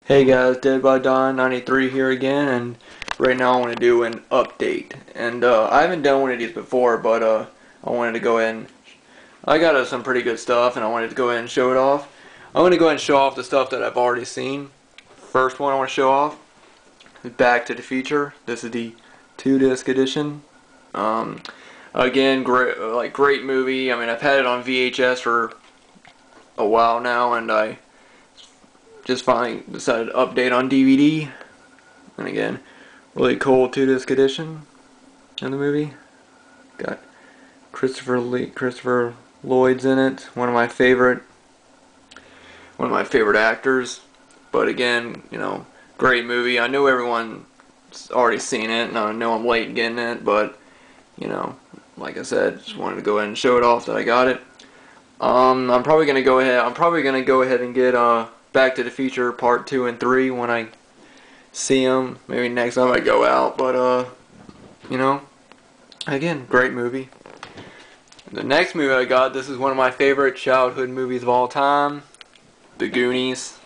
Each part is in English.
Hey guys, Dead by Dawn 93 here again, and right now I want to do an update. And I haven't done one of these before, but I wanted to go ahead and I got some pretty good stuff, and I wanted to go ahead and show it off. I'm going to go ahead and show off the stuff that I've already seen. First one I want to show off is Back to the Future. This is the 2-disc edition. Again, great movie. I mean, I've had it on VHS for a while now, and I just finally decided to update on DVD. And again, really cool 2-disc edition of the movie. Got Christopher Lloyd's in it, one of my favorite actors. But again, you know, great movie. I know everyone's already seen it, and I know I'm late getting it, but you know, like I said, just wanted to go ahead and show it off that I got it. I'm probably gonna go ahead and get Back to the Future Part 2 and 3 when I see them. Maybe next time I go out, but you know, again, great movie. The next movie I got, this is one of my favorite childhood movies of all time, The Goonies.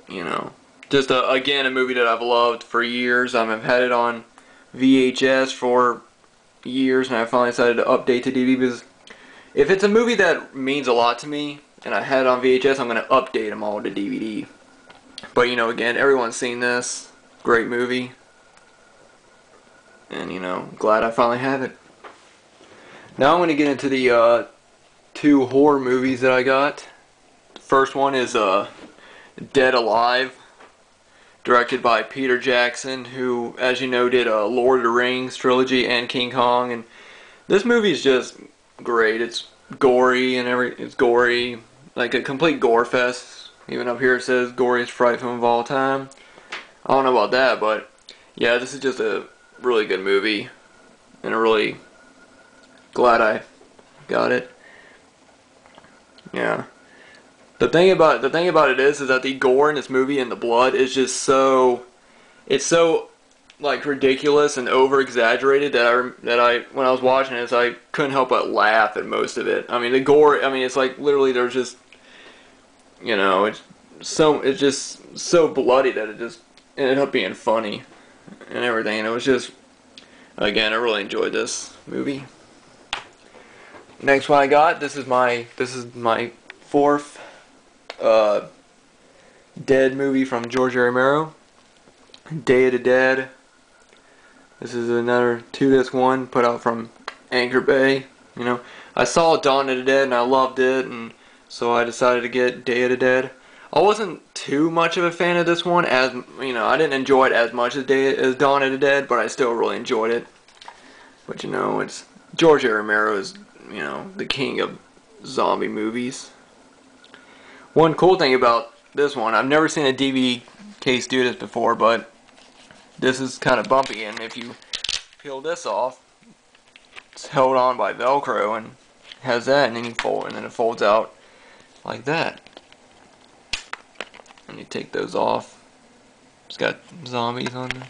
You know, just again a movie that I've loved for years. I've had it on VHS for years, and I finally decided to update to DVD because if it's a movie that means a lot to me and I had it on VHS, I'm going to update them all to DVD. But you know, again, everyone's seen this. Great movie. And you know, glad I finally have it. Now I'm going to get into the 2 horror movies that I got. The first one is Dead Alive, directed by Peter Jackson, who, as you know, did Lord of the Rings trilogy and King Kong. And this movie is just great. It's gory and it's gory, like a complete gore fest. Even up here it says goriest fright film of all time. I don't know about that, but yeah, this is just a really good movie, and I'm really glad I got it. Yeah. The thing about it is that the gore in this movie and the blood is just so, it's so like ridiculous and over exaggerated that I when I was watching this, I couldn't help but laugh at most of it. I mean, the gore, I mean, it's like literally there's just, you know, it's just so bloody that it just ended up being funny and everything. And it was just, again, I really enjoyed this movie. Next one I got, this is my 4th Dead movie from George A. Romero, Day of the Dead. This is another 2-disc one put out from Anchor Bay. You know, I saw Dawn of the Dead and I loved it, and so I decided to get Day of the Dead. I wasn't too much of a fan of this one, as you know, I didn't enjoy it as much as Dawn of the Dead, but I still really enjoyed it. But you know, it's George A. Romero is, you know, the king of zombie movies. One cool thing about this one, I've never seen a DVD case do this before, but this is kind of bumpy, and if you peel this off, it's held on by Velcro and has that, and then you fold, and then it folds out like that. And you take those off. It's got zombies on there.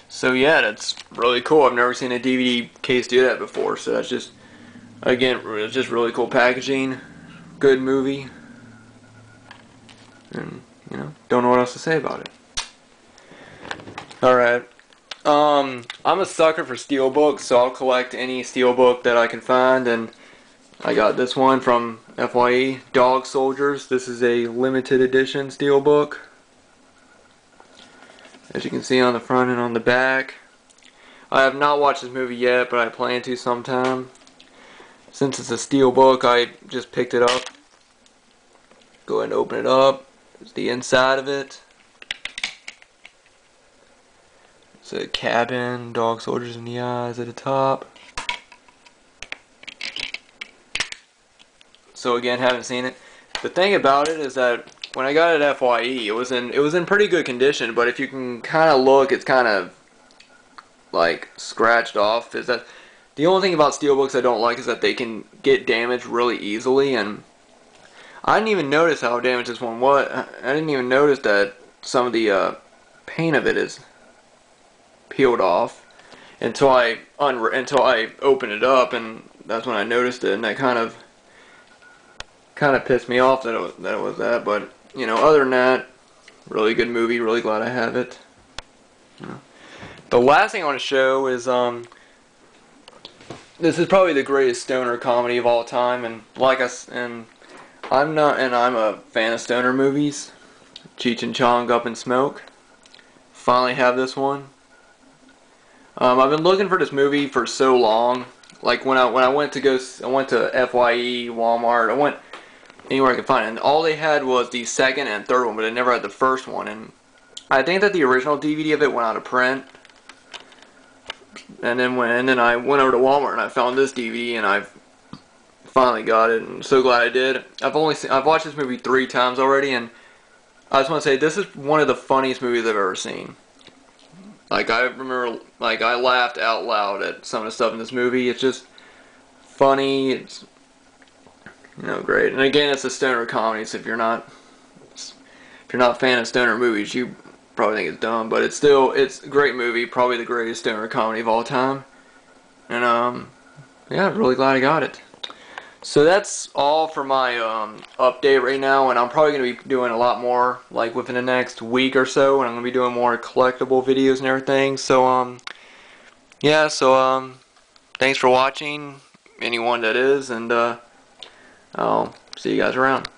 So yeah, that's really cool. I've never seen a DVD case do that before, so that's just, again, it's just really cool packaging, good movie, and you know, don't know what else to say about it. Alright, I'm a sucker for Steelbook, so I'll collect any Steelbook that I can find, and I got this one from FYE, Dog Soldiers. This is a limited edition Steelbook, as you can see on the front and on the back. I have not watched this movie yet, but I plan to sometime. Since it's a Steelbook, I just picked it up. Go ahead and open it up. There's the inside of it. It's a cabin, Dog Soldiers in the Eyes at the top. So again, haven't seen it. The thing about it is that when I got it at FYE, it was in pretty good condition, but if you can kind of look, it's kind of like scratched off. Is that the only thing about Steelbooks I don't like, is that they can get damaged really easily, and I didn't even notice how damaged this one was. I didn't even notice that some of the paint of it is peeled off. until I opened it up, and that's when I noticed it, and that kind of pissed me off that it was that. But you know, other than that, really good movie. Really glad I have it. Yeah. The last thing I want to show is this is probably the greatest stoner comedy of all time, and I'm a fan of stoner movies. Cheech and Chong, Up in Smoke. Finally have this one. I've been looking for this movie for so long. Like when I went to FYE, Walmart. I went anywhere I could find it, and all they had was the second and third one, but they never had the first one. And I think that the original DVD of it went out of print. And then I went over to Walmart and I found this DVD, and I've finally got it, and I'm so glad I did. I've watched this movie 3 times already, and I just want to say this is one of the funniest movies I've ever seen. Like, I remember, like, I laughed out loud at some of the stuff in this movie. It's just funny. It's, you know, great. And again, it's a stoner comedy, so if you're not a fan of stoner movies, you probably think it's dumb, but it's a great movie, probably the greatest stoner comedy of all time. And yeah, I'm really glad I got it. So that's all for my update right now, and I'm probably going to be doing a lot more, like within the next week or so, and I'm going to be doing more collectible videos and everything. So yeah, so thanks for watching, anyone that is, and I'll see you guys around.